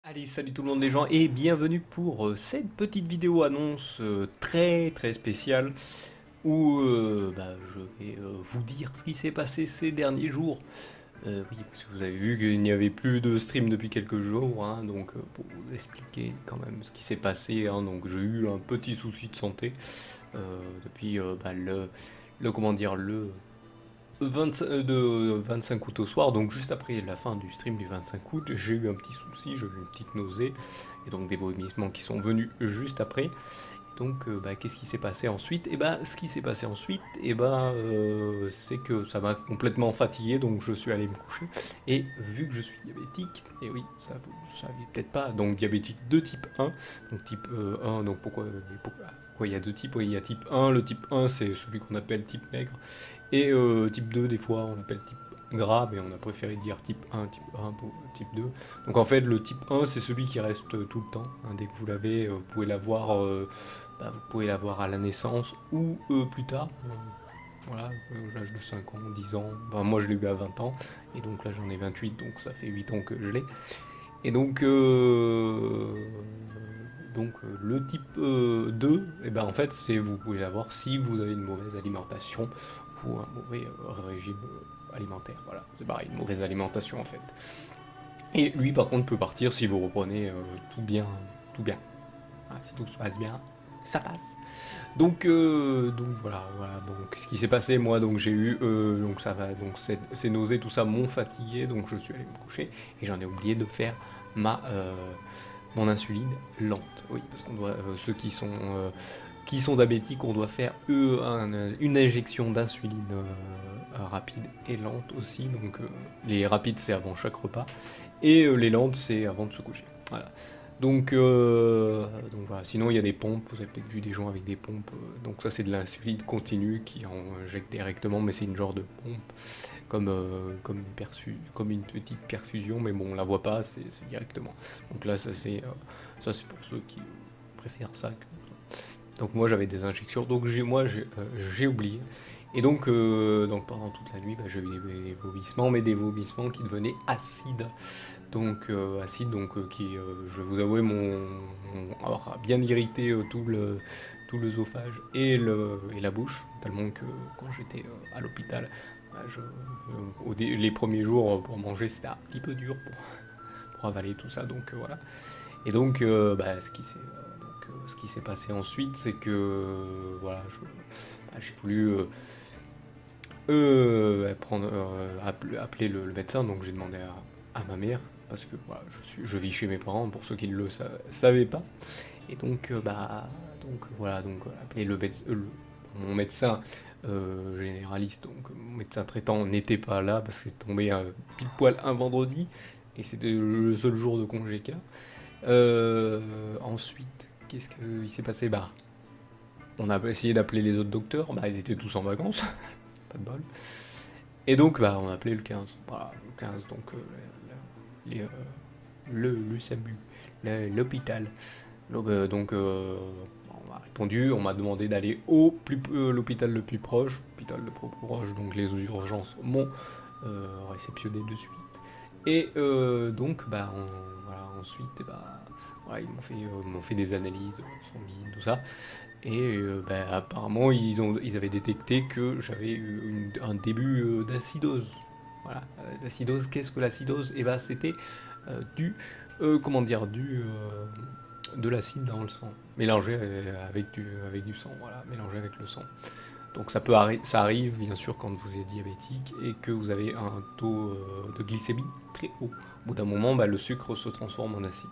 Allez, salut tout le monde les gens et bienvenue pour cette petite vidéo annonce très très spéciale où je vais vous dire ce qui s'est passé ces derniers jours. Oui, parce que vous avez vu qu'il n'y avait plus de stream depuis quelques jours, hein, donc pour vous expliquer quand même ce qui s'est passé, hein, donc j'ai eu un petit souci de santé depuis comment dire, le 25 août au soir, donc juste après la fin du stream du 25 août, j'ai eu un petit souci, j'ai eu une petite nausée, et donc des vomissements qui sont venus juste après. Donc qu'est-ce qui s'est passé ensuite? Et ce qui s'est passé ensuite, c'est que ça m'a complètement fatigué, donc je suis allé me coucher. Et vu que je suis diabétique, et oui, ça vous ne saviez peut-être pas, donc diabétique de type 1, donc type 1, donc pourquoi il y a deux types? Oui, il y a type 1, le type 1 c'est celui qu'on appelle type maigre, et type 2 des fois on appelle type gras, mais on a préféré dire type 1 pour type 2. Donc en fait le type 1 c'est celui qui reste tout le temps, hein, dès que vous l'avez, vous pouvez l'avoir à la naissance ou plus tard, voilà, à l'âge de 5 ans, 10 ans, enfin, moi je l'ai eu à 20 ans, et donc là j'en ai 28, donc ça fait 8 ans que je l'ai. Et le type 2, en fait, vous pouvez l'avoir si vous avez une mauvaise alimentation ou un mauvais régime alimentaire. Voilà, c'est pareil, une mauvaise alimentation en fait. Et lui, par contre, peut partir si vous reprenez tout bien, tout bien. Ah, si tout se passe bien, ça passe. Donc voilà. Bon, qu'est-ce qui s'est passé? Moi, donc j'ai eu, donc ça va, donc ces nausées, tout ça m'ont fatigué, donc je suis allé me coucher et j'en ai oublié de faire ma mon insuline lente. Oui, parce qu'on doit, ceux qui sont diabétiques, on doit faire une injection d'insuline rapide et lente aussi. Donc les rapides c'est avant chaque repas et les lentes c'est avant de se coucher. Voilà. Donc voilà, sinon il y a des pompes, vous avez peut-être vu des gens avec des pompes, donc ça c'est de l'insuline continue qui en injecte directement, mais c'est une genre de pompe, comme une petite perfusion, mais bon on la voit pas, c'est directement. Donc là ça c'est pour ceux qui préfèrent ça. Donc moi j'avais des injections, donc j'ai oublié. Et donc pendant toute la nuit, j'ai eu des vomissements, mais des vomissements qui devenaient acides. Donc acide, qui, je vais vous avouer, alors, a bien irrité tout l'œsophage et la bouche, tellement que quand j'étais à l'hôpital, les premiers jours pour manger c'était un petit peu dur pour avaler tout ça, donc voilà. Et donc ce qui s'est passé ensuite, c'est que voilà, j'ai voulu appeler le médecin, donc j'ai demandé à ma mère, parce que voilà, je vis chez mes parents, pour ceux qui ne le savaient pas. Et donc appeler mon médecin généraliste, donc mon médecin traitant n'était pas là, parce que c'est tombé pile poil un vendredi, et c'était le seul jour de congé qu'il a. Ensuite, qu'est-ce qu'il s'est passé? On a essayé d'appeler les autres docteurs, ils étaient tous en vacances, pas de bol. Et donc, on a appelé le 15. Voilà, le 15, donc les, le SAMU, l'hôpital. On m'a répondu, on m'a demandé d'aller l'hôpital le plus proche, l'hôpital le plus proche, donc les urgences m'ont réceptionné de suite. Et voilà, ensuite, voilà, ils m'ont fait des analyses sanguines, tout ça. Et apparemment, ils avaient détecté que j'avais eu un début d'acidose. Voilà, l'acidose, qu'est-ce que l'acidose? Et c'était du, comment dire, de l'acide dans le sang, mélangé avec du sang, voilà, mélangé avec le sang. Donc ça arrive bien sûr quand vous êtes diabétique et que vous avez un taux de glycémie très haut. Au bout d'un moment, le sucre se transforme en acide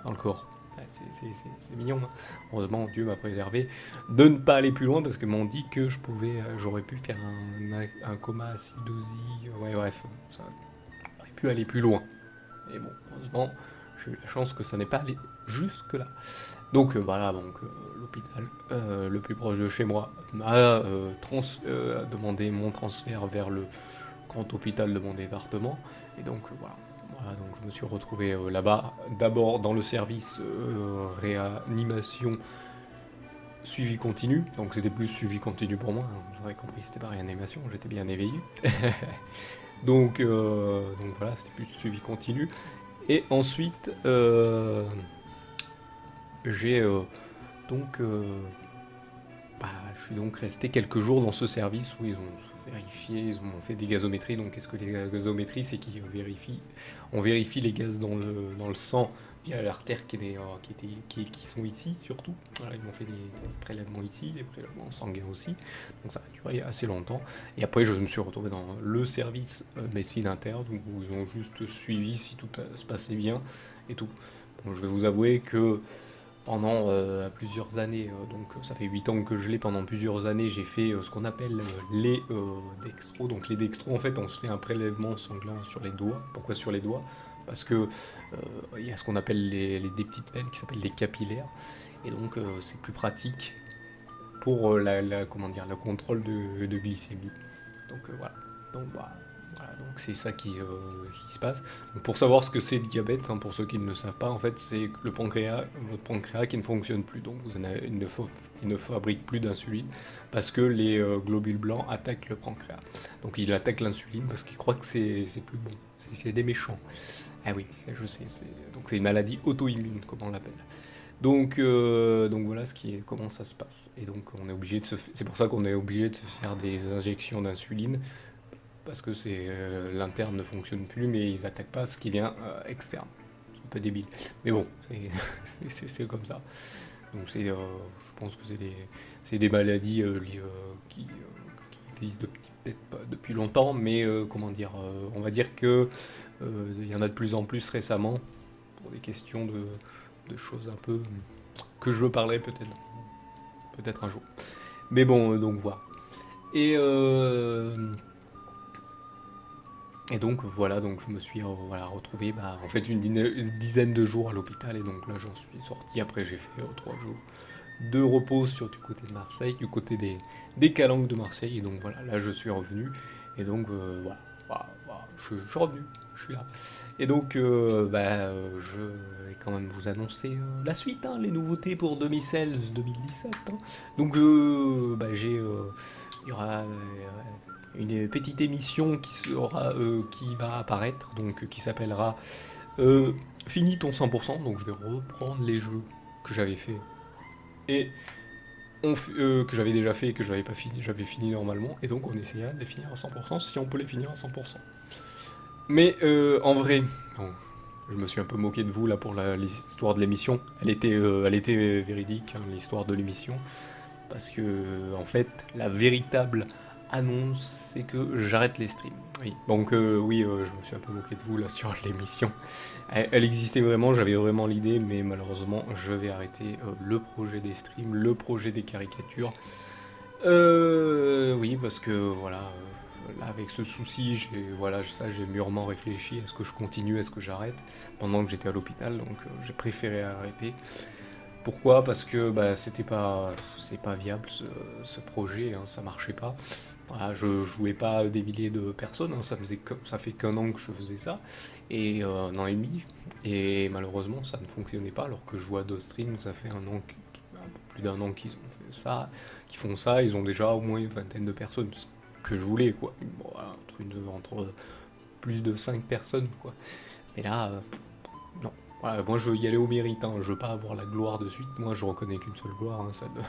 dans le corps. C'est mignon, hein. Heureusement, Dieu m'a préservé de ne pas aller plus loin parce que m'ont dit que j'aurais pu faire un coma acidosie. Ouais, bref, ça aurait pu aller plus loin. Et bon, heureusement, j'ai eu la chance que ça n'est pas allé jusque-là. Donc voilà, l'hôpital le plus proche de chez moi m'a demandé mon transfert vers le grand hôpital de mon département. Et donc voilà, donc je me suis retrouvé là-bas, d'abord dans le service réanimation suivi continu, donc c'était plus suivi continu pour moi, hein. Vous aurez compris, c'était pas réanimation, j'étais bien éveillé. Donc voilà, c'était plus suivi continu. Et ensuite, j'ai donc... bah, je suis donc resté quelques jours dans ce service où ils ont vérifié, ils ont fait des gazométries. Donc, qu'est-ce que les gazométries? C'est qu'ils vérifient, on vérifie les gaz dans le sang via l'artère qui sont ici surtout. Voilà, ils m'ont fait des prélèvements ici, des prélèvements sanguins aussi. Donc, ça a duré assez longtemps. Et après, je me suis retrouvé dans le service médecine interne où ils ont juste suivi si tout se passait bien et tout. Bon, je vais vous avouer que pendant plusieurs années, donc ça fait 8 ans que je l'ai, pendant plusieurs années j'ai fait ce qu'on appelle les dextros. Donc les dextros, en fait, on se fait un prélèvement sanguin sur les doigts. Pourquoi sur les doigts? Parce que il y a ce qu'on appelle des petites veines qui s'appellent les capillaires. Et donc c'est plus pratique pour comment dire, le contrôle de glycémie. Donc voilà. Donc voilà, donc c'est ça qui se passe. Donc, pour savoir ce que c'est le diabète, hein, pour ceux qui ne le savent pas, en fait, c'est le pancréas, votre pancréas qui ne fonctionne plus. Donc il ne fabrique plus d'insuline parce que les globules blancs attaquent le pancréas. Donc il attaque l'insuline parce qu'il croit que c'est plus bon. C'est des méchants. Ah oui, je sais. Donc c'est une maladie auto-immune, comme on l'appelle. Donc voilà comment ça se passe. Et donc on est obligé c'est pour ça qu'on est obligé de se faire des injections d'insuline parce que l'interne ne fonctionne plus, mais ils attaquent pas ce qui vient externe. C'est un peu débile. Mais bon, c'est comme ça. Donc je pense que c'est des maladies qui existent peut-être pas depuis longtemps, mais comment dire, on va dire que il y en a de plus en plus récemment pour des questions de choses un peu que je veux parler peut-être un jour. Mais bon, donc voilà. Et Et donc voilà, donc je me suis voilà, retrouvé en fait une dizaine de jours à l'hôpital, et donc là j'en suis sorti. Après j'ai fait 3 jours de repos du côté de Marseille, du côté des Calanques de Marseille, et donc voilà, là je suis revenu, et donc voilà, je suis revenu, je suis là. Et donc je vais quand même vous annoncer la suite, hein, les nouveautés pour 2016-2017. Hein. Donc il y aura une petite émission qui va apparaître, donc qui s'appellera Fini ton 100%. Donc je vais reprendre les jeux que j'avais fait et que j'avais déjà fait et que j'avais pas fini, j'avais fini normalement, et donc on essaiera de les finir à 100% si on peut les finir à 100%. Mais en vrai, bon, je me suis un peu moqué de vous là pour l'histoire de l'émission. Elle était véridique, hein, l'histoire de l'émission, parce que en fait la véritable annonce, c'est que j'arrête les streams. Oui. Donc oui, je me suis un peu moqué de vous là sur l'émission. Elle existait vraiment, j'avais vraiment l'idée, mais malheureusement, je vais arrêter le projet des streams, le projet des caricatures. Oui, parce que voilà, là avec ce souci, j'ai mûrement réfléchi. Est-ce que je continue, est-ce que j'arrête pendant que j'étais à l'hôpital, donc j'ai préféré arrêter. Pourquoi? Parce que c'est pas viable ce projet, hein, ça marchait pas. Voilà, je jouais pas des milliers de personnes, hein, ça fait qu'un an que je faisais ça, et un an et demi, et malheureusement ça ne fonctionnait pas, alors que je joue à d'autres streams, ça fait un peu plus d'un an qu'ils ont fait ça, qu'ils font ça, ils ont déjà au moins une vingtaine de personnes, ce que je voulais, quoi. Bon, voilà, entre plus de 5 personnes, quoi. Mais là, non. Voilà, moi je veux y aller au mérite, hein, je veux pas avoir la gloire de suite, moi je reconnais qu'une seule gloire, hein, celle de...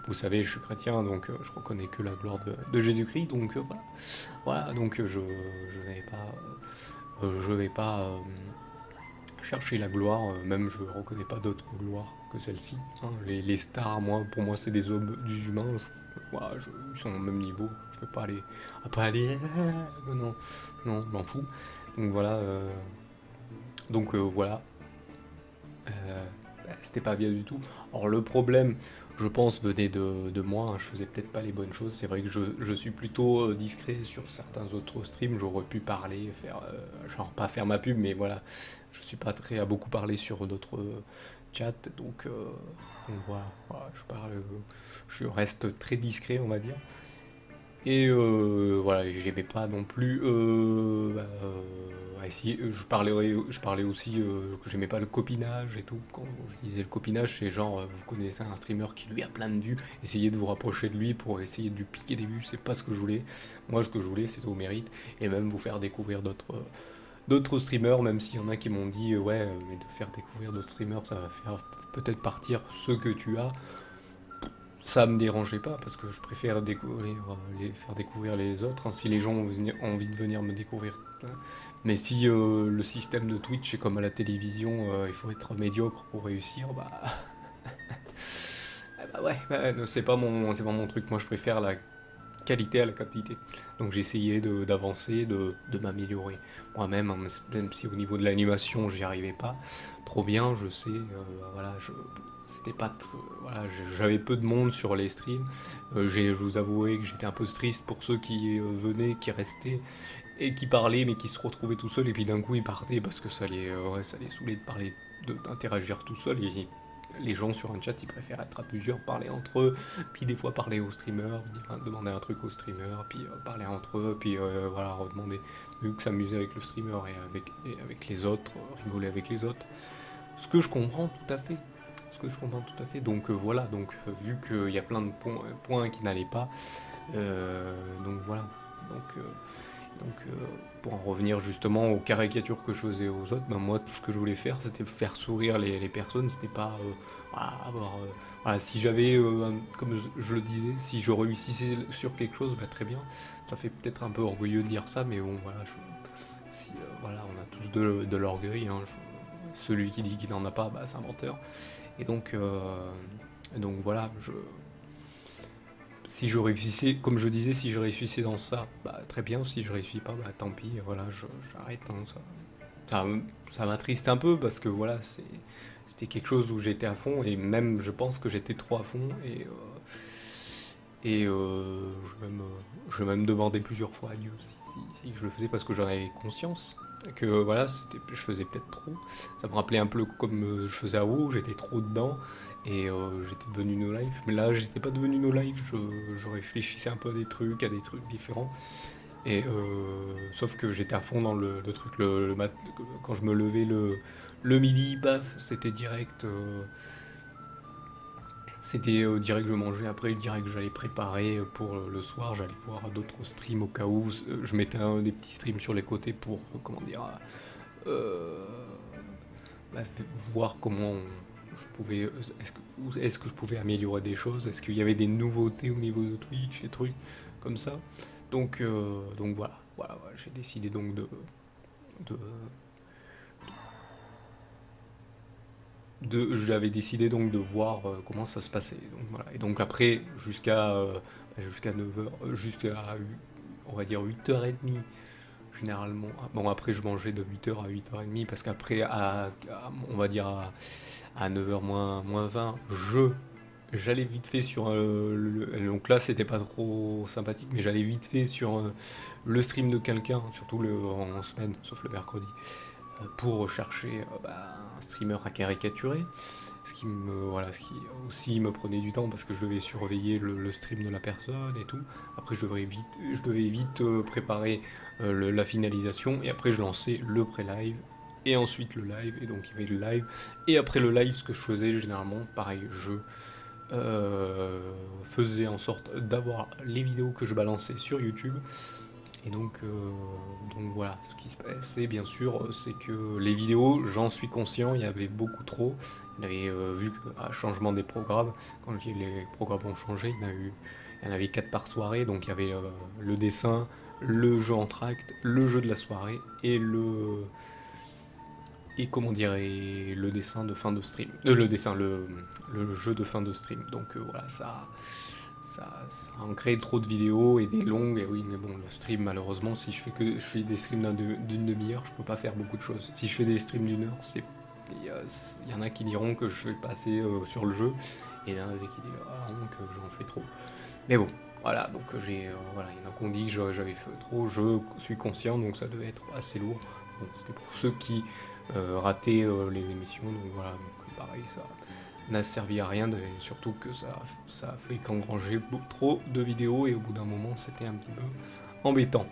Vous savez, je suis chrétien, donc je reconnais que la gloire de Jésus-Christ, donc voilà. Voilà, donc je vais pas chercher la gloire, même je reconnais pas d'autre gloire que celle-ci. Hein. Les stars, pour moi, c'est des hommes, des humains, voilà, ils sont au même niveau, je vais pas aller, non, je m'en fous. Donc voilà, voilà. C'était pas bien du tout. Alors le problème, je pense, venait de moi, hein, je faisais peut-être pas les bonnes choses. C'est vrai que je suis plutôt discret sur certains autres streams, j'aurais pu parler, genre pas faire ma pub, mais voilà, je suis pas très à beaucoup parler sur d'autres chats, donc voilà, je reste très discret, on va dire. Et voilà, j'aimais pas non plus essayer. Je parlais aussi que j'aimais pas le copinage et tout. Quand je disais le copinage, c'est genre vous connaissez un streamer qui lui a plein de vues, essayez de vous rapprocher de lui pour essayer de lui piquer des vues. C'est pas ce que je voulais. Moi, ce que je voulais, c'était au mérite, et même vous faire découvrir d'autres streamers, même s'il y en a qui m'ont dit ouais, mais de faire découvrir d'autres streamers, ça va faire peut-être partir ceux que tu as. Ça me dérangeait pas parce que je préfère faire découvrir les autres, hein, si les gens ont envie de venir me découvrir. Hein. Mais si le système de Twitch est comme à la télévision, il faut être médiocre pour réussir, bah, bah ouais, c'est pas mon truc. Moi, je préfère la qualité à la quantité. Donc j'ai essayé d'avancer, de m'améliorer moi-même, hein, même si au niveau de l'animation j'y arrivais pas trop bien, je sais, voilà, c'était pas, voilà, j'avais peu de monde sur les streams. Je vous avouais que j'étais un peu triste pour ceux qui venaient, qui restaient et qui parlaient, mais qui se retrouvaient tout seuls et puis d'un coup ils partaient parce que ça les saoulait de parler, d'interagir tout seul et les gens sur un chat ils préfèrent être à plusieurs, parler entre eux, puis des fois parler aux streamers, demander un truc aux streamers, puis parler entre eux, puis voilà, redemander, vu que s'amuser avec le streamer et avec les autres, rigoler avec les autres. Ce que je comprends tout à fait. Ce que je comprends tout à fait. Donc voilà, donc vu qu'il y a plein de points qui n'allaient pas, donc voilà. Donc, pour en revenir justement aux caricatures que je faisais aux autres, ben moi tout ce que je voulais faire c'était faire sourire les personnes, c'était pas voilà, voilà, si j'avais, comme je le disais, si je réussissais sur quelque chose, ben très bien. Ça fait peut-être un peu orgueilleux de dire ça, mais bon voilà, si, voilà, on a tous de l'orgueil, hein, celui qui dit qu'il n'en a pas, bah, c'est un menteur. Et donc voilà, si je réussissais, comme je disais, si je réussissais dans ça, bah très bien. Si je réussis pas, bah tant pis. Voilà, j'arrête. Hein, ça, ça m'attriste un peu parce que voilà, c'était quelque chose où j'étais à fond et même je pense que j'étais trop à fond et je vais même demander plusieurs fois à Dieu si je le faisais parce que j'en avais conscience que voilà, je faisais peut-être trop. Ça me rappelait un peu comme je faisais à WoW, j'étais trop dedans et j'étais devenu no life. Mais là, j'étais pas devenu no life, je réfléchissais un peu à des trucs différents. Et sauf que j'étais à fond dans le truc, quand je me levais le midi, paf, c'était direct. C'était direct que je mangeais, après direct que j'allais préparer pour le soir, j'allais voir d'autres streams au cas où, je mettais des petits streams sur les côtés pour, comment dire, euh, bah, voir comment je pouvais, est-ce que je pouvais améliorer des choses, est-ce qu'il y avait des nouveautés au niveau de Twitch, des trucs comme ça. Donc voilà, voilà, j'ai décidé donc de, j'avais décidé donc de voir comment ça se passait. Donc, voilà. Et donc après, jusqu'à 9h, on va dire 8h30, généralement. Bon, après, je mangeais de 8h à 8h30, parce qu'après, on va dire à 9h moins 20, j'allais vite fait sur donc là c'était pas trop sympathique, mais j'allais vite fait sur le stream de quelqu'un, surtout en semaine, sauf le mercredi, pour rechercher un streamer à caricaturer, ce qui aussi me prenait du temps parce que je devais surveiller le stream de la personne et tout. Après je devais vite préparer la finalisation et après je lançais le pré-live et ensuite le live, et donc il y avait le live et après le live, ce que je faisais généralement, pareil, je faisais en sorte d'avoir les vidéos que je balançais sur YouTube. Et donc voilà, ce qui se passait bien sûr, c'est que les vidéos, j'en suis conscient, il y avait beaucoup trop. Il y avait, vu qu'à changement des programmes, quand les programmes ont changé, il y en avait 4 par soirée, donc il y avait le dessin, le jeu en tract, le jeu de la soirée et comment dire, et le dessin de fin de stream. Le jeu de fin de stream. Donc voilà, ça en crée trop de vidéos et des longues, et oui, mais bon, le stream, malheureusement, si je fais des streams d'une demi-heure, je peux pas faire beaucoup de choses. Si je fais des streams d'une heure, il y en a qui diront que je vais passer sur le jeu, et il y en a qui diront que j'en fais trop. Mais bon, voilà, donc voilà, il y en a qui ont dit que j'avais fait trop, je suis conscient, donc ça devait être assez lourd. Bon, c'était pour ceux qui rataient les émissions, donc voilà, donc pareil, ça n'a servi à rien, surtout que ça a fait qu'engranger trop de vidéos et au bout d'un moment c'était un petit peu embêtant.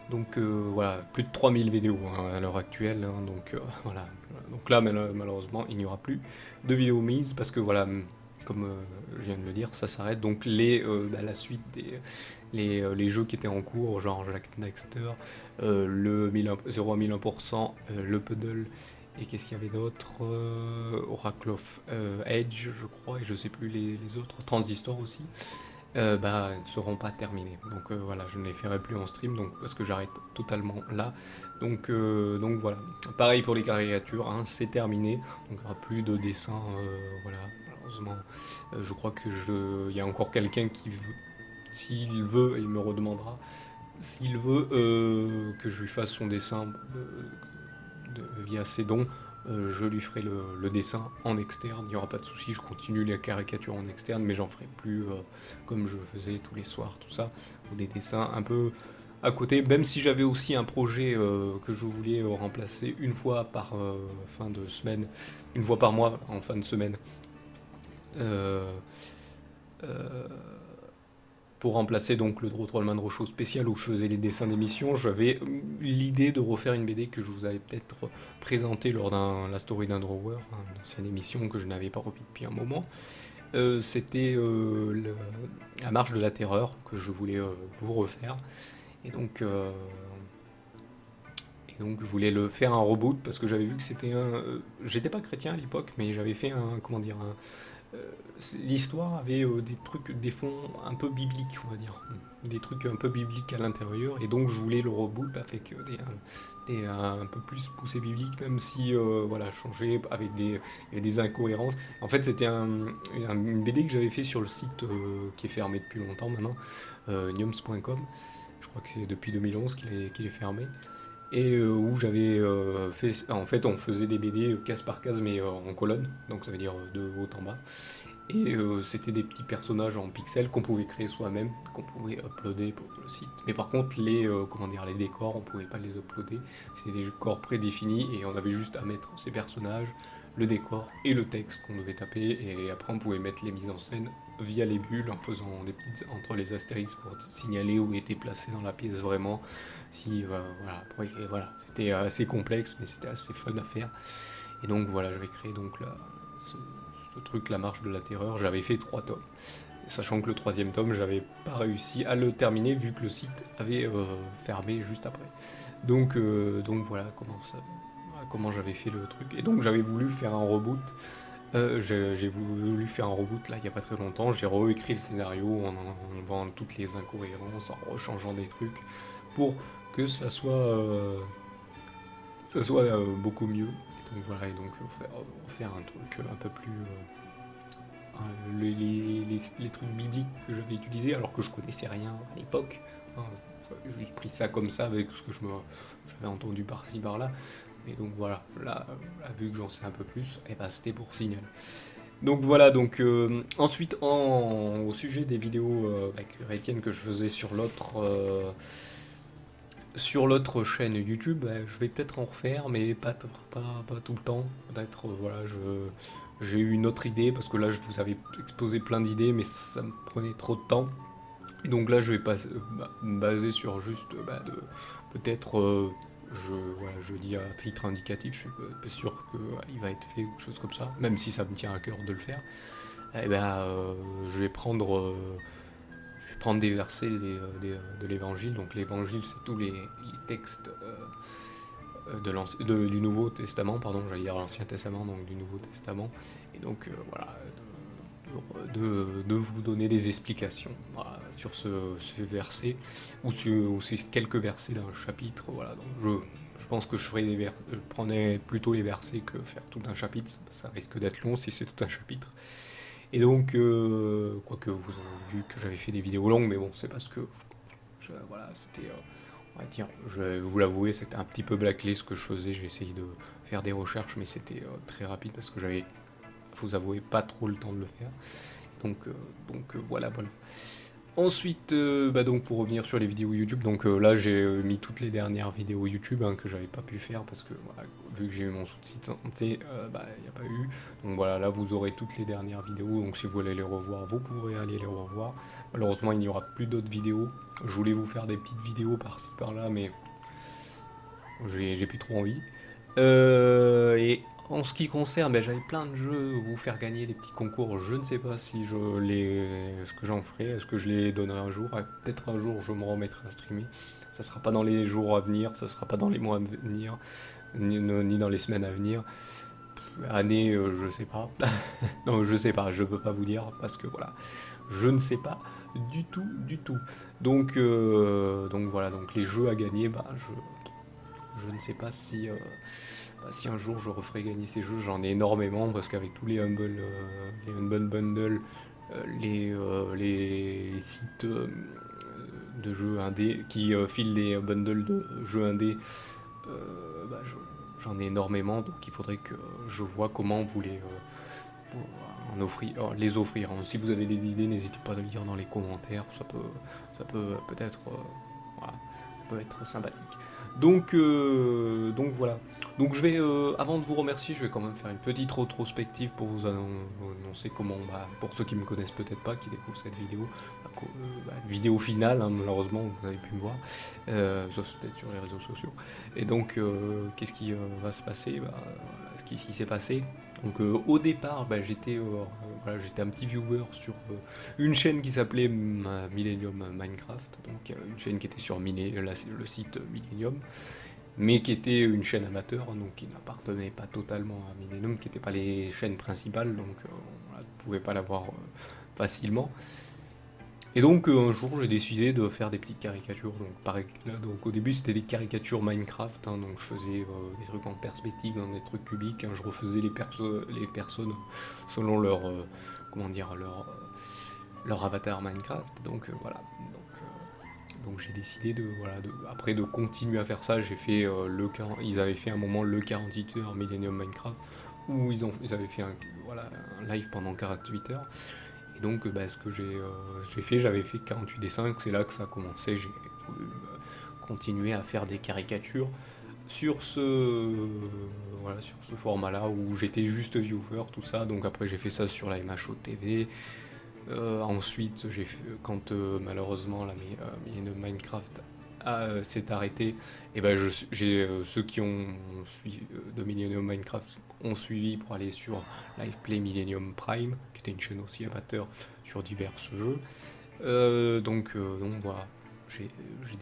Donc voilà, plus de 3000 vidéos hein, à l'heure actuelle, hein, donc voilà. Donc là malheureusement il n'y aura plus de vidéos mises parce que voilà, comme je viens de le dire, ça s'arrête. Donc la suite les jeux qui étaient en cours, genre Jack Daxter, le 0 à 1001%, le Puddle, et qu'est-ce qu'il y avait d'autre, Oracle of Edge, je crois, et je sais plus les autres, Transistor aussi, ne seront pas terminés. Donc voilà, je ne les ferai plus en stream, donc, parce que j'arrête totalement là. Donc voilà, pareil pour les caricatures, hein, c'est terminé, donc il n'y aura plus de dessins, voilà, malheureusement. Je crois que il y a encore quelqu'un qui veut, s'il veut, il me redemandera, s'il veut que je lui fasse son dessin via ses dons, je lui ferai le dessin en externe, il n'y aura pas de souci, je continue les caricatures en externe, mais j'en ferai plus comme je faisais tous les soirs, tout ça, ou des dessins un peu à côté, même si j'avais aussi un projet que je voulais remplacer une fois par fin de semaine, une fois par mois en fin de semaine, euh, euh, pour remplacer donc le Draw Trollman Rochaud spécial où je faisais les dessins d'émission. J'avais l'idée de refaire une BD que je vous avais peut-être présentée lors de la story d'un drawer, une ancienne émission que je n'avais pas repris depuis un moment. C'était la marche de la terreur que je voulais vous refaire. Et donc je voulais le faire un reboot parce que j'avais vu que c'était un. J'étais pas chrétien à l'époque, mais j'avais fait un. Comment dire l'histoire avait des trucs, des fonds un peu bibliques, on va dire. Des trucs un peu bibliques à l'intérieur. Et donc je voulais le reboot avec un peu plus poussé biblique, même si, voilà, changer avec il y avait des incohérences. En fait, c'était une BD que j'avais fait sur le site qui est fermé depuis longtemps maintenant, gnomes.com. Je crois que c'est depuis 2011 qu'il est fermé. Et où j'avais fait, en fait on faisait des BD case par case mais en colonne, donc ça veut dire de haut en bas. Et c'était des petits personnages en pixels qu'on pouvait créer soi-même, qu'on pouvait uploader pour le site. Mais par contre les décors, on pouvait pas les uploader, c'est des décors prédéfinis et on avait juste à mettre ces personnages, le décor et le texte qu'on devait taper, et après on pouvait mettre les mises en scène via les bulles en faisant des petites entre les astérix pour signaler où était placé dans la pièce vraiment. Si voilà, après, voilà, c'était assez complexe mais c'était assez fun à faire. Et donc voilà, j'avais créé donc ce truc, la marche de la terreur. J'avais fait 3 tomes, sachant que le 3e tome j'avais pas réussi à le terminer vu que le site avait fermé juste après. Donc voilà comment j'avais fait le truc. Et donc j'avais voulu faire un reboot. J'ai voulu faire un reboot là il n'y a pas très longtemps. J'ai réécrit le scénario en enlevant toutes les incohérences, en rechangeant des trucs pour que ça soit beaucoup mieux. Et donc voilà, et donc faire un truc un peu plus les trucs bibliques que j'avais utilisés alors que je connaissais rien à l'époque. Hein, j'ai juste pris ça comme ça avec ce que j'avais entendu par-ci par-là. Et donc voilà, là vu que j'en sais un peu plus, et ben c'était pour Signal. Donc voilà, donc ensuite au sujet des vidéos chrétiennes que je faisais sur l'autre chaîne YouTube, je vais peut-être en refaire, mais pas tout le temps. Peut-être, voilà, j'ai eu une autre idée, parce que là, je vous avais exposé plein d'idées, mais ça me prenait trop de temps. Et donc là, je vais pas me baser sur juste, peut-être, je dis à titre indicatif, je suis pas sûr qu'il va être fait ou quelque chose comme ça, même si ça me tient à cœur de le faire. Et je vais prendre des versets de l'évangile. Donc l'évangile, c'est tous les textes du Nouveau Testament, pardon, j'allais dire l'Ancien Testament, donc du Nouveau Testament. Et donc voilà, de vous donner des explications, voilà, sur ce verset, ou ces quelques versets d'un chapitre. Voilà, donc je pense que je prendrais plutôt les versets que faire tout un chapitre. Ça risque d'être long si c'est tout un chapitre. Et donc, quoique vous avez vu que j'avais fait des vidéos longues, mais bon, c'est parce que, voilà, c'était, on va dire, je vais vous l'avouer, c'était un petit peu bâclé ce que je faisais. J'ai essayé de faire des recherches, mais c'était très rapide parce que j'avais, vous avouer, pas trop le temps de le faire. Donc voilà. Ensuite, donc pour revenir sur les vidéos YouTube, donc là j'ai mis toutes les dernières vidéos YouTube que j'avais pas pu faire parce que voilà, vu que j'ai eu mon souci de santé, il n'y a pas eu. Donc voilà, là vous aurez toutes les dernières vidéos, donc si vous voulez les revoir, vous pourrez aller les revoir. Malheureusement, il n'y aura plus d'autres vidéos. Je voulais vous faire des petites vidéos par-ci par-là, mais j'ai plus trop envie. Et en ce qui concerne, ben, j'avais plein de jeux, vous faire gagner des petits concours. Je ne sais pas si ce que j'en ferai, est-ce que je les donnerai un jour. Peut-être un jour je me remettrai à streamer. Ça sera pas dans les jours à venir, ça sera pas dans les mois à venir, ni dans les semaines à venir. Année, je sais pas. Non, je sais pas, je peux pas vous dire parce que voilà, je ne sais pas du tout, du tout. Donc voilà, donc les jeux à gagner, bah je ne sais pas si si un jour je referai gagner ces jeux. J'en ai énormément parce qu'avec tous les Humble Bundle, les sites de jeux indés qui filent des bundles de jeux indés, bah, j'en ai énormément, donc il faudrait que je vois comment les offrir. Si vous avez des idées, n'hésitez pas à le dire dans les commentaires, ça peut peut-être voilà, ça peut être sympathique. Donc voilà. Donc je vais, avant de vous remercier, je vais quand même faire une petite rétrospective pour vous annoncer comment, bah, pour ceux qui me connaissent peut-être pas, qui découvrent cette vidéo, vidéo finale, hein, malheureusement, vous avez pu me voir, sauf peut-être sur les réseaux sociaux. Et donc, qu'est-ce qui va se passer, voilà, ce qui s'est passé. Donc au départ, voilà, j'étais un petit viewer sur une chaîne qui s'appelait Millennium Minecraft, donc une chaîne qui était sur le site Millennium, mais qui était une chaîne amateur, donc qui n'appartenait pas totalement à Millennium, qui n'était pas les chaînes principales, donc voilà, vous ne pouvez pas la voir facilement. Et donc un jour j'ai décidé de faire des petites caricatures, donc au début c'était des caricatures Minecraft, hein, donc je faisais des trucs en perspective, hein, des trucs cubiques, hein, je refaisais les personnes selon comment dire, leur avatar Minecraft, donc voilà. Donc j'ai décidé après de continuer à faire ça. J'ai fait ils avaient fait un moment le 48 heures Millennium Minecraft où ils avaient fait un live pendant 48 heures. Et donc ce que j'ai fait, j'avais fait 48 dessins, c'est là que ça a commencé. J'ai voulu continuer à faire des caricatures sur sur ce format-là où j'étais juste viewer, tout ça. Donc après j'ai fait ça sur la MHO TV. Ensuite, quand malheureusement Millennium Minecraft s'est arrêté, et ben ceux qui ont suivi de Millennium Minecraft ont suivi pour aller sur Live Play Millennium Prime, qui était une chaîne aussi amateur sur divers jeux. Donc voilà, j'ai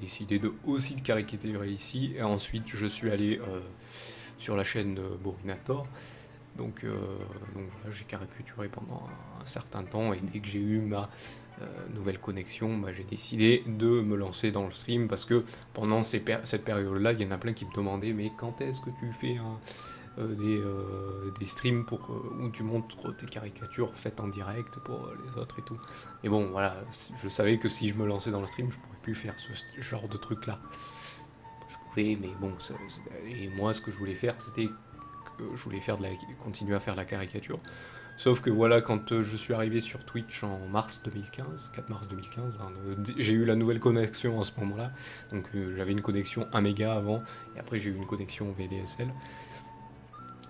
décidé aussi de caricaturer ici, et ensuite je suis allé sur la chaîne Borinator. Donc voilà, j'ai caricaturé pendant un certain temps, et dès que j'ai eu ma nouvelle connexion, j'ai décidé de me lancer dans le stream, parce que pendant cette période-là, il y en a plein qui me demandaient mais quand est-ce que tu fais des streams où tu montres tes caricatures faites en direct pour les autres et tout. Et bon voilà, je savais que si je me lançais dans le stream, je pourrais plus faire ce genre de truc là. Je pouvais, mais bon, et moi ce que je voulais faire, c'était je voulais continuer à faire la caricature. Sauf que voilà, quand je suis arrivé sur Twitch en mars 2015, 4 mars 2015, hein, j'ai eu la nouvelle connexion à ce moment-là. Donc j'avais une connexion 1 méga avant, et après j'ai eu une connexion VDSL.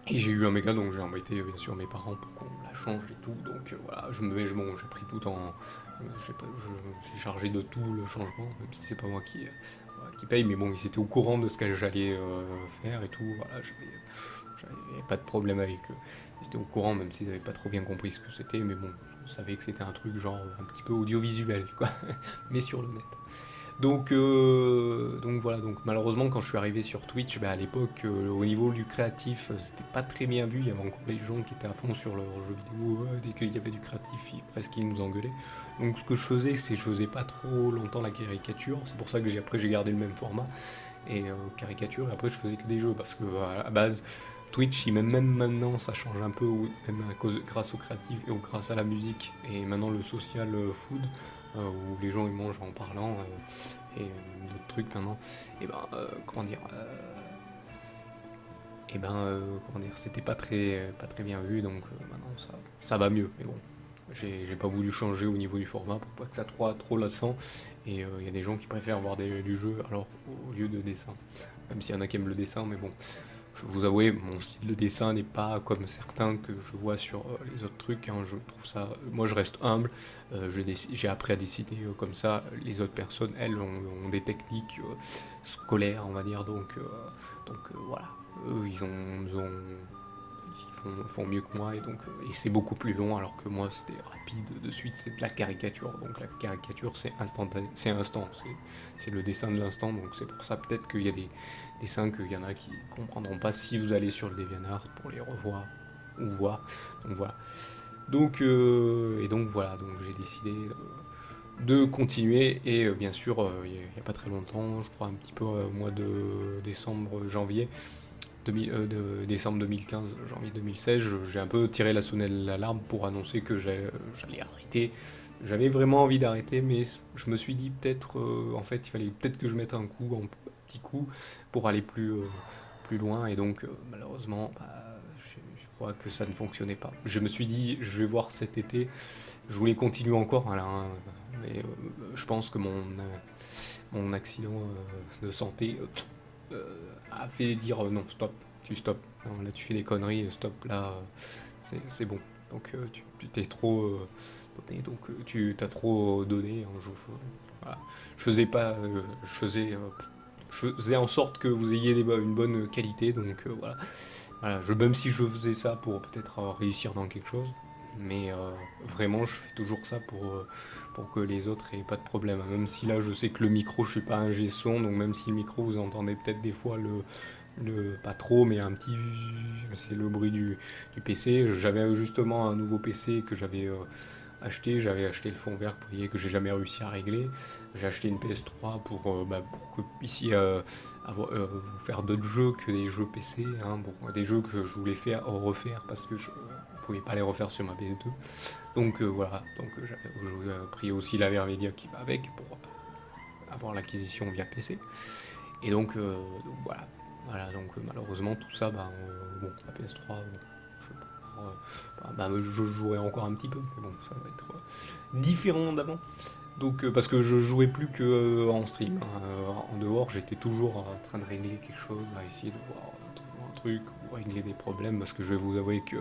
Et j'ai eu 1 méga, donc j'ai embêté bien sûr mes parents pour qu'on la change et tout. Donc voilà, j'ai pris tout en... je me suis chargé de tout le changement, même si c'est pas moi qui paye, mais bon, ils étaient au courant de ce que j'allais faire et tout. Voilà, j'avais pas de problème avec eux. Ils étaient au courant, même s'ils n'avaient pas trop bien compris ce que c'était, mais bon, je savais que c'était un truc genre un petit peu audiovisuel, quoi, mais sur le net. Donc voilà, donc malheureusement quand je suis arrivé sur Twitch, à l'époque au niveau du créatif, c'était pas très bien vu, il y avait encore les gens qui étaient à fond sur leurs jeux vidéo, dès qu'il y avait du créatif, presque ils nous engueulaient. Donc ce que je faisais, c'est que je faisais pas trop longtemps la caricature, c'est pour ça que après j'ai gardé le même format, et caricature, et après je faisais que des jeux, parce que à la base, Twitch, même maintenant ça change un peu, même grâce au créatif et grâce à la musique, et maintenant le social food, où les gens ils mangent en parlant, et d'autres trucs maintenant, et comment dire, c'était pas très bien vu, donc maintenant ça va mieux, mais bon, j'ai pas voulu changer au niveau du format pour pas que ça trop lassant, et il y a des gens qui préfèrent voir du jeu alors au lieu de dessin, même s'il y en a qui aiment le dessin, mais bon, je vous avoue, mon style de dessin n'est pas comme certains que je vois sur les autres trucs, hein. Je trouve ça... Moi, je reste humble. J'ai appris à dessiner comme ça. Les autres personnes, elles, ont des techniques scolaires, on va dire. Donc voilà. Eux, font mieux que moi, et donc et c'est beaucoup plus long, alors que moi c'était rapide de suite, c'est de la caricature. Donc la caricature c'est instantané, c'est instant, c'est le dessin de l'instant, donc c'est pour ça peut-être qu'il y a des dessins qu'il y en a qui comprendront pas si vous allez sur le DeviantArt pour les revoir ou voir. Donc voilà. Donc et donc voilà, donc j'ai décidé de continuer, et bien sûr il n'y a pas très longtemps, je crois un petit peu au mois de décembre, janvier décembre 2015, janvier 2016, j'ai un peu tiré la sonnette d'alarme pour annoncer que j'allais arrêter. J'avais vraiment envie d'arrêter, mais je me suis dit peut-être, en fait, il fallait peut-être que je mette un petit coup pour aller plus loin, et donc malheureusement, bah, je vois que ça ne fonctionnait pas. Je me suis dit, je vais voir cet été, je voulais continuer encore, voilà, hein, mais je pense que mon accident de santé a fait dire non, stop, tu stop. Non, là, tu fais des conneries, stop, là, c'est bon. Donc, tu t'es trop donné, donc tu t'as trop donné. Hein, voilà. Je faisais pas, je faisais en sorte que vous ayez une bonne qualité, donc voilà. Voilà, même si je faisais ça pour peut-être réussir dans quelque chose, mais vraiment je fais toujours ça pour que les autres aient pas de problème. Même si là je sais que le micro, je suis pas un son, donc même si le micro vous entendez peut-être des fois pas trop, mais un petit, c'est le bruit du PC. J'avais justement un nouveau PC que j'avais j'avais acheté le fond vert, vous voyez, que j'ai jamais réussi à régler. J'ai acheté une PS3 pour que ici vous faire d'autres jeux que des jeux PC, hein, des jeux que je voulais refaire parce que je ne pouvais pas les refaire sur ma PS2. Donc voilà, donc j'ai pris aussi la Vermedia qui va avec pour avoir l'acquisition via PC. Et donc voilà. Voilà, donc malheureusement tout ça, bon, la PS3, je jouerai encore un petit peu, mais bon, ça va être différent d'avant. Donc, parce que je jouais plus que en stream, hein. En dehors, j'étais toujours en train de régler quelque chose, à essayer de voir un truc, ou régler des problèmes, parce que je vais vous avouer que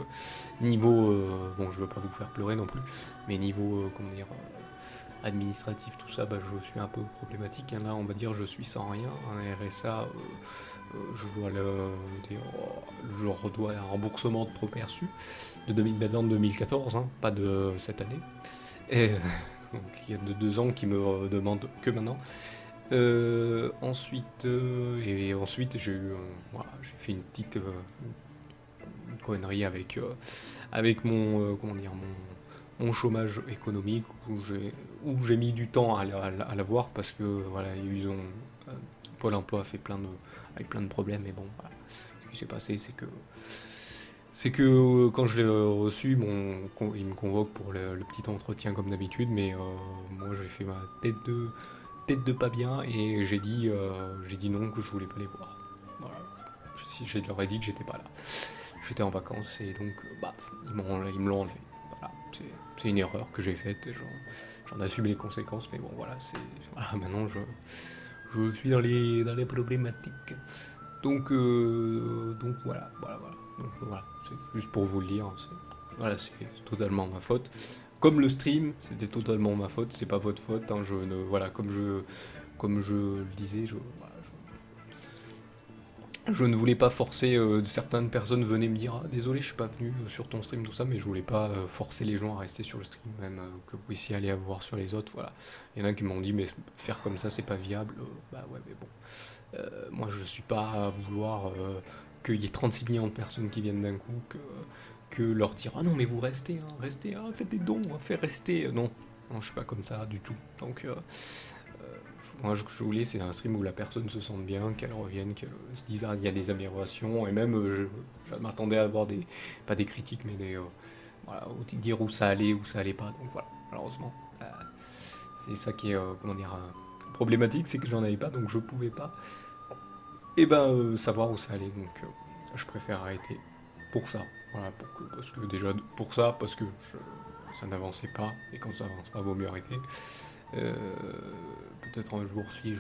niveau, bon, je veux pas vous faire pleurer non plus, mais niveau, comment dire, administratif, tout ça, je suis un peu problématique, hein. Là, on va dire, je suis sans rien, un RSA, je redois un remboursement de trop perçu de 2014, hein, pas de cette année. Et donc, il y a 2 ans qui me demandent que maintenant. Ensuite, j'ai fait une petite une connerie avec comment dire, mon chômage économique, où j'ai mis du temps à l'avoir, parce que voilà, Pôle emploi a fait avec plein de problèmes, mais bon, voilà. Ce qui s'est passé, c'est que quand je l'ai reçu, il me convoque pour le petit entretien comme d'habitude, mais moi j'ai fait ma tête de pas bien, et j'ai dit non, que je voulais pas les voir. Voilà. Je leur ai dit que j'étais pas là. J'étais en vacances, et donc ils me l'ont enlevé. Voilà. C'est une erreur que j'ai faite, et j'en assume les conséquences, mais bon voilà, voilà, maintenant je suis dans les problématiques. Donc voilà. Donc voilà, c'est juste pour vous le dire. Voilà, c'est totalement ma faute. Comme le stream, c'était totalement ma faute. C'est pas votre faute, hein. Voilà, comme je le disais, je ne voulais pas forcer. Certaines personnes venaient me dire, ah, désolé, je suis pas venu sur ton stream, tout ça, mais je voulais pas forcer les gens à rester sur le stream, même que vous puissiez aller voir sur les autres. Voilà. Il y en a qui m'ont dit, mais faire comme ça, c'est pas viable. Bah ouais, mais bon. Moi, je suis pas à vouloir qu'il y ait 36 millions de personnes qui viennent d'un coup, que leur dire, ah non, mais vous restez, hein, restez, ah, faites des dons, faites rester. Non, non, je suis pas comme ça du tout. Donc, moi, ce que je voulais, c'est un stream où la personne se sente bien, qu'elle revienne, qu'elle se dise, ah, il y a des améliorations, et même, je m'attendais à avoir pas des critiques, mais voilà, dire où ça allait pas. Donc voilà, malheureusement, c'est ça qui est, comment dire, problématique, c'est que j'en avais pas, donc je pouvais pas, savoir où ça allait. Donc je préfère arrêter pour ça. Voilà, parce que ça n'avançait pas, et quand ça avance pas, vaut mieux arrêter. Peut-être un jour, si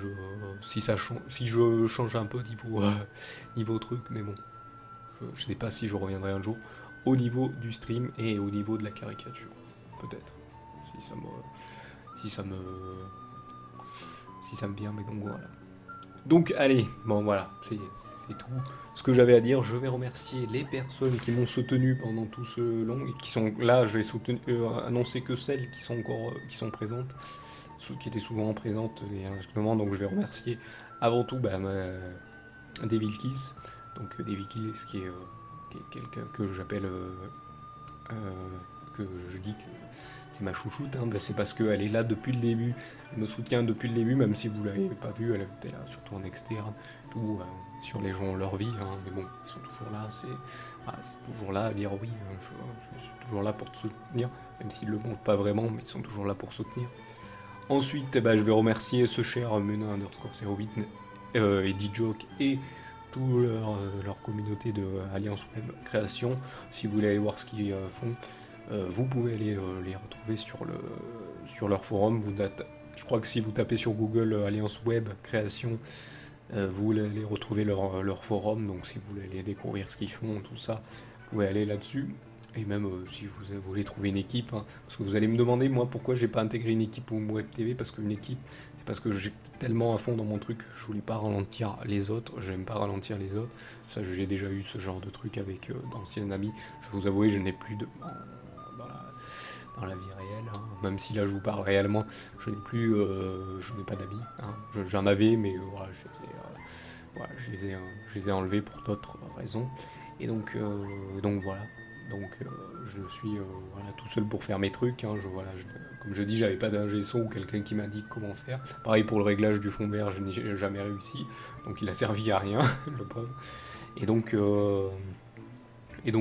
je change un peu niveau truc, mais bon, je sais pas si je reviendrai un jour au niveau du stream et au niveau de la caricature, peut-être, si ça me vient, mais donc voilà. Donc allez, bon voilà, c'est tout ce que j'avais à dire. Je vais remercier les personnes qui m'ont soutenu pendant tout ce long et qui sont là. Je vais annoncer que celles qui sont encore qui sont présentes, ceux qui étaient souvent présentes directement. Donc je vais remercier avant tout Devil Kiss. Donc Devil Kiss qui est quelqu'un que j'appelle que je dis que c'est ma chouchoute, hein, c'est parce qu'elle est là depuis le début, elle me soutient depuis le début, même si vous ne l'avez pas vu, elle était là surtout en externe, tout, sur les gens, leur vie, hein, mais bon, ils sont toujours là, c'est toujours là à dire oui, je suis toujours là pour te soutenir, même s'ils ne le montrent pas vraiment, mais ils sont toujours là pour soutenir. Ensuite, je vais remercier ce cher Mena_08 et D-Joke et toute leur communauté de Alliance Web Création. Si vous voulez aller voir ce qu'ils font, vous pouvez aller les retrouver sur leur forum. Je crois que si vous tapez sur Google Alliance Web Création, vous allez retrouver leur forum. Donc si vous voulez aller découvrir ce qu'ils font, tout ça, vous pouvez aller là-dessus. Et même si vous voulez trouver une équipe, hein, parce que vous allez me demander, moi, pourquoi j'ai pas intégré une équipe au Web TV, parce qu'une équipe, c'est parce que j'ai tellement à fond dans mon truc, je voulais pas ralentir les autres, j'aime pas ralentir les autres. Ça, j'ai déjà eu ce genre de truc avec d'anciens amis. Je vais vous avouer, je n'ai plus de... Dans la vie réelle, hein. Même si là je vous parle réellement, je n'ai pas d'amis, hein. J'en avais, mais voilà, je les ai enlevés pour d'autres raisons. Et donc voilà. Donc je suis voilà, tout seul pour faire mes trucs, hein. Comme je dis, j'avais pas d'ingé son ou quelqu'un qui m'a dit comment faire. Pareil pour le réglage du fond vert, je n'ai jamais réussi, donc il a servi à rien, le pauvre. Et donc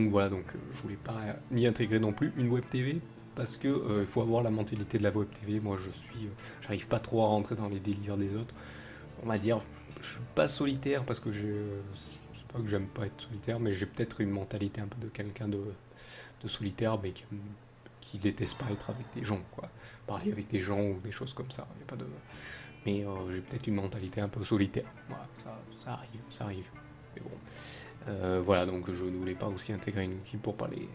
voilà, je voulais pas ni intégrer non plus une web TV, parce que il faut avoir la mentalité de la web TV. Moi j'arrive pas trop à rentrer dans les délires des autres. On va dire, je suis pas solitaire parce que c'est pas que j'aime pas être solitaire, mais j'ai peut-être une mentalité un peu de quelqu'un de solitaire, mais qui déteste pas être avec des gens, quoi. Parler avec des gens ou des choses comme ça. Y a pas de... Mais j'ai peut-être une mentalité un peu solitaire. Voilà, ça arrive. Mais bon. Voilà, donc je ne voulais pas aussi intégrer une équipe pour pas qu'ils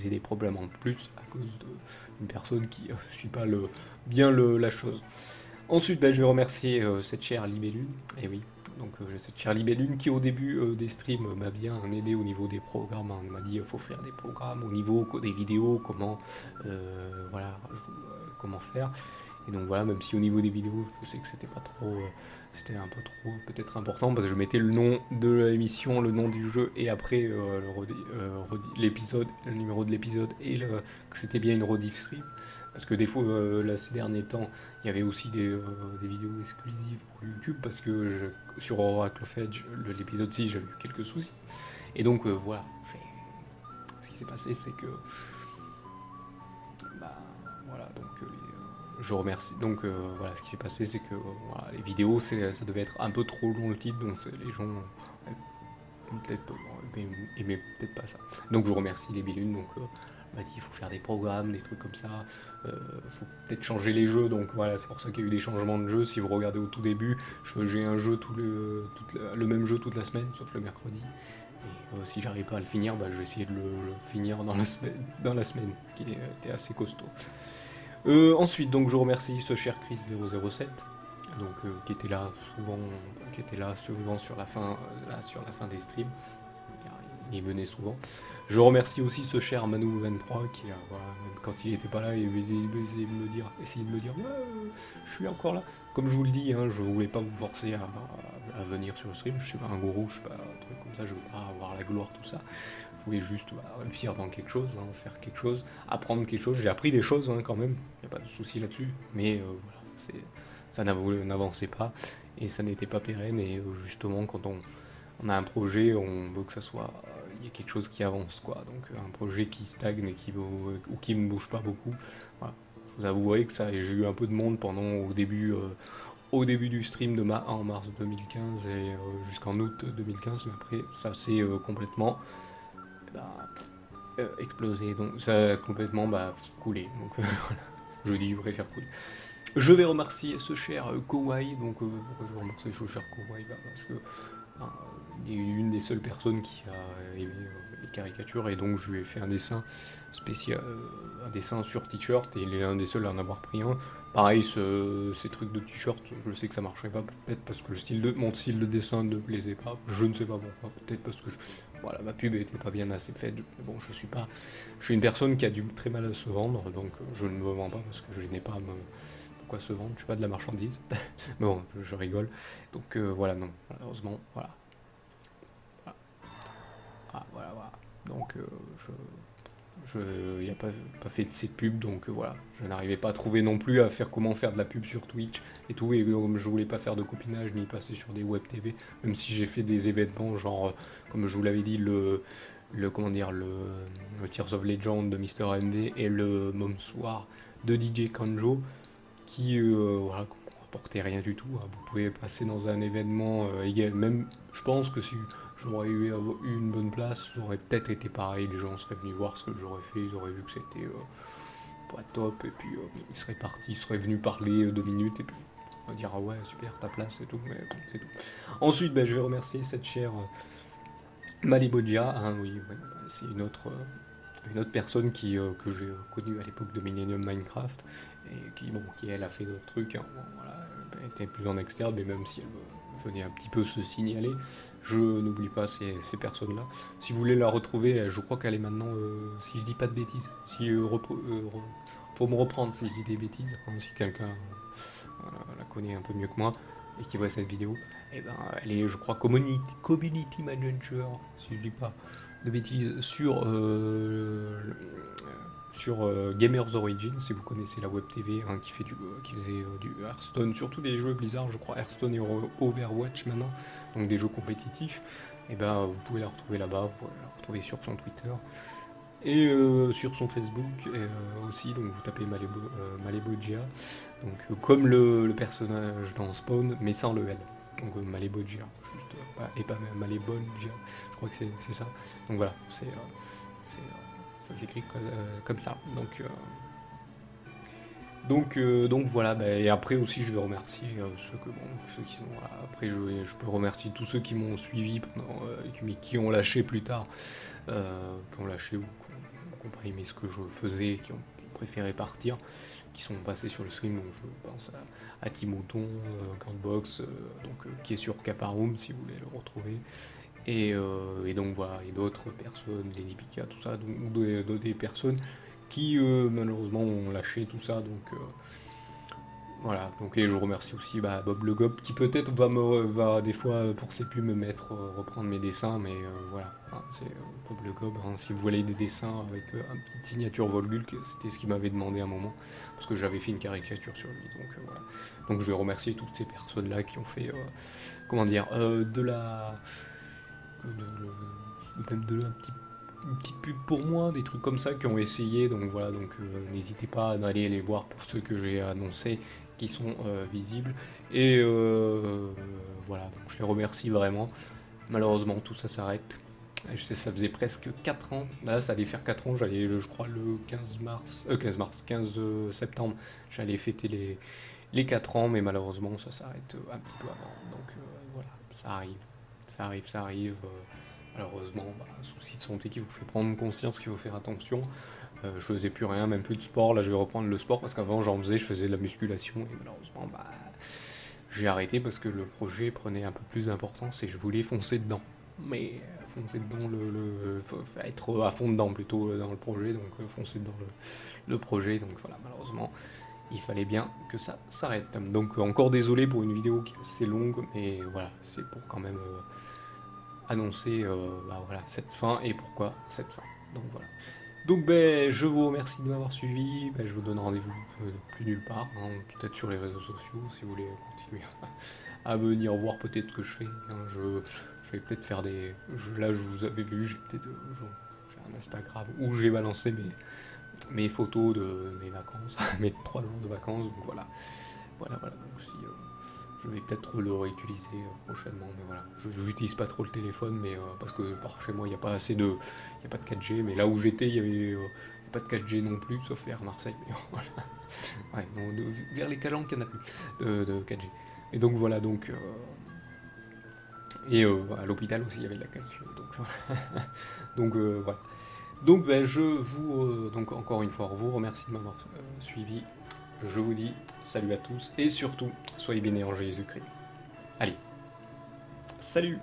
aient des problèmes en plus à cause d'une personne qui ne suit pas la chose. Ensuite, je vais remercier cette chère Libellune, et oui, donc cette chère Libellune qui au début des streams m'a bien aidé au niveau des programmes, hein. Elle m'a dit il faut faire des programmes au niveau des vidéos, comment faire. Et donc voilà, même si au niveau des vidéos, je sais que c'était pas trop, c'était un peu trop peut-être important, parce que je mettais le nom de l'émission, le nom du jeu, et après l'épisode, le numéro de l'épisode, et que c'était bien une rediff stream. Parce que des fois, là, ces derniers temps, il y avait aussi des vidéos exclusives pour YouTube, parce que sur Oracle of Edge, l'épisode 6, j'avais eu quelques soucis. Et donc voilà, ce qui s'est passé, c'est que... voilà, donc je remercie. Donc voilà, ce qui s'est passé, c'est que voilà, les vidéos, ça devait être un peu trop long le titre, donc les gens peut-être aimaient peut-être pas ça. Donc je remercie les Bilunes, donc m'a dit il faut faire des programmes, des trucs comme ça, faut peut-être changer les jeux, donc voilà, c'est pour ça qu'il y a eu des changements de jeu. Si vous regardez au tout début, j'ai un jeu le même jeu toute la semaine, sauf le mercredi. Et si j'arrive pas à le finir, je vais essayer de le finir dans la semaine, ce qui était assez costaud. Ensuite, donc je remercie ce cher Chris007, donc qui était là souvent sur la fin des streams. Il venait souvent. Je remercie aussi ce cher Manu23 qui, voilà, même quand il était pas là, il essayait de me dire ouais, je suis encore là. Comme je vous le dis, hein, je voulais pas vous forcer à venir sur le stream. Je suis pas un gourou, je suis pas un truc comme ça, je veux pas avoir la gloire, tout ça. Je voulais juste réussir dans quelque chose, hein, faire quelque chose, apprendre quelque chose. J'ai appris des choses, hein, quand même, il n'y a pas de souci là-dessus. Mais voilà, ça n'avançait pas et ça n'était pas pérenne. Et justement, quand on a un projet, on veut que ça soit... il y a quelque chose qui avance, quoi. Donc un projet qui stagne et ou qui ne bouge pas beaucoup. Voilà. Je vous avouerai que j'ai eu un peu de monde au début du stream en mars 2015 et jusqu'en août 2015, mais après ça s'est complètement explosé, donc ça a complètement coulé. Donc voilà, je dis, je préfère couler. Je vais remercier ce cher Kawaii. Donc pourquoi je vais remercier ce cher Kawaii, parce que il est une des seules personnes qui a aimé les caricatures, et donc je lui ai fait un dessin spécial, un dessin sur t-shirt, et il est un des seuls à en avoir pris un. Pareil, ces trucs de t-shirt, je sais que ça marcherait pas, peut-être parce que mon style de dessin ne plaisait pas, je ne sais pas pourquoi, peut-être parce que voilà, ma pub était pas bien assez faite, mais bon, je suis une personne qui a du très mal à se vendre, donc je ne me vends pas parce que je n'ai pas à me, pourquoi se vendre, je suis pas de la marchandise, mais bon, je rigole, donc voilà, non, malheureusement, voilà, voilà, ah, voilà, voilà. Donc il n'y a pas fait de cette pub, donc voilà. Je n'arrivais pas à trouver non plus à faire comment faire de la pub sur Twitch et tout, et comme je voulais pas faire de copinage ni passer sur des web TV, même si j'ai fait des événements, genre, comme je vous l'avais dit, comment dire, le Tears of Legend de Mister AMD et le Mom Soir de DJ Kanjo, qui, voilà, apportait rien du tout, hein. Vous pouvez passer dans un événement égal, même, je pense que si j'aurais eu une bonne place, j'aurais peut-être été pareil, les gens seraient venus voir ce que j'aurais fait, ils auraient vu que c'était pas top, et puis ils seraient partis, ils seraient venus parler 2 minutes, et puis on va dire ah ouais super ta place et tout, mais bon c'est tout. Ensuite je vais remercier cette chère Malibodia, hein, oui, ouais, c'est une autre personne que j'ai connue à l'époque de Millennium Minecraft, et qui elle a fait d'autres trucs, hein, bon, voilà, elle était plus en externe, mais même si elle venait un petit peu se signaler, je n'oublie pas ces personnes-là. Si vous voulez la retrouver, je crois qu'elle est maintenant, si je dis pas de bêtises, si faut me reprendre si je dis des bêtises, hein, si quelqu'un voilà, la connaît un peu mieux que moi et qui voit cette vidéo, et ben elle est, je crois, community manager, si je dis pas de bêtises, sur Gamers Origin, si vous connaissez la web TV, hein, qui faisait du Hearthstone, surtout des jeux Blizzard, je crois Hearthstone et Overwatch maintenant, donc des jeux compétitifs. Et ben vous pouvez la retrouver là-bas, vous pouvez la retrouver sur son Twitter et sur son Facebook aussi, donc vous tapez Malebogia, donc comme le personnage dans Spawn, mais sans le L. Donc Malebogia, juste, et pas Malebogia, je crois que c'est ça. Donc voilà, ça s'écrit comme ça. Donc voilà, et après aussi je vais remercier ceux qui sont voilà. Après je peux remercier tous ceux qui m'ont suivi pendant, qui ont lâché plus tard, qui ont lâché ou qui n'ont pas aimé ce que je faisais, qui ont préféré partir, qui sont passés sur le stream, donc je pense à Timouton, Countbox, qui est sur Caparoom si vous voulez le retrouver. Et donc voilà, et d'autres personnes, les Pika, tout ça, donc des personnes qui malheureusement ont lâché tout ça, donc voilà, donc et je remercie aussi Bob Le Gob qui peut-être va des fois pour ses pubs me mettre reprendre mes dessins, mais voilà, hein, c'est Bob Le Gob, hein, si vous voulez des dessins avec une petite signature Volgul, c'était ce qu'il m'avait demandé à un moment, parce que j'avais fait une caricature sur lui, donc voilà. Donc je vais remercier toutes ces personnes là qui ont fait comment dire de la même de la une petite pub pour moi, des trucs comme ça qui ont essayé, donc voilà, donc n'hésitez pas à aller les voir pour ceux que j'ai annoncés qui sont visibles, et voilà, donc je les remercie vraiment. Malheureusement tout ça s'arrête, je sais, ça faisait presque 4 ans, là ça allait faire 4 ans, je crois le 15 septembre, j'allais fêter les 4 ans, mais malheureusement ça s'arrête un petit peu avant, donc voilà, ça arrive. Malheureusement, souci de santé qui vous fait prendre conscience qu'il faut faire attention. Je faisais plus rien, même plus de sport. Là, je vais reprendre le sport parce qu'avant, j'en faisais, je faisais de la musculation. Et malheureusement, j'ai arrêté parce que le projet prenait un peu plus d'importance et je voulais foncer dedans. Mais foncer dedans, faut être à fond dedans plutôt dans le projet. Donc, foncer dedans le projet. Donc, voilà, malheureusement, il fallait bien que ça s'arrête. Donc, encore désolé pour une vidéo qui est assez longue. Mais voilà, c'est pour quand même annoncer voilà, cette fin et pourquoi cette fin. Donc voilà. Donc je vous remercie de m'avoir suivi, je vous donne rendez-vous plus nulle part, hein, peut-être sur les réseaux sociaux si vous voulez continuer à venir voir peut-être ce que je fais. Hein, je vais peut-être faire là je vous avais vu, j'ai un Instagram où j'ai balancé mes photos de mes vacances, mes 3 jours de vacances, donc voilà. Voilà, donc si je vais peut-être le réutiliser prochainement, mais voilà. Je n'utilise pas trop le téléphone, mais parce que par chez moi, il n'y a pas assez de... Il n'y a pas de 4G, mais là où j'étais, il n'y avait pas de 4G non plus, sauf vers Marseille. Mais voilà. Ouais, non, vers les Calanques, il n'y en a plus de 4G. Et donc voilà, donc... et à l'hôpital aussi, il y avait de la 4G. Donc voilà. Donc voilà. Donc je vous, donc encore une fois, vous remercie de m'avoir suivi. je vous dis salut à tous, et surtout, soyez bénis en Jésus-Christ. Allez, salut!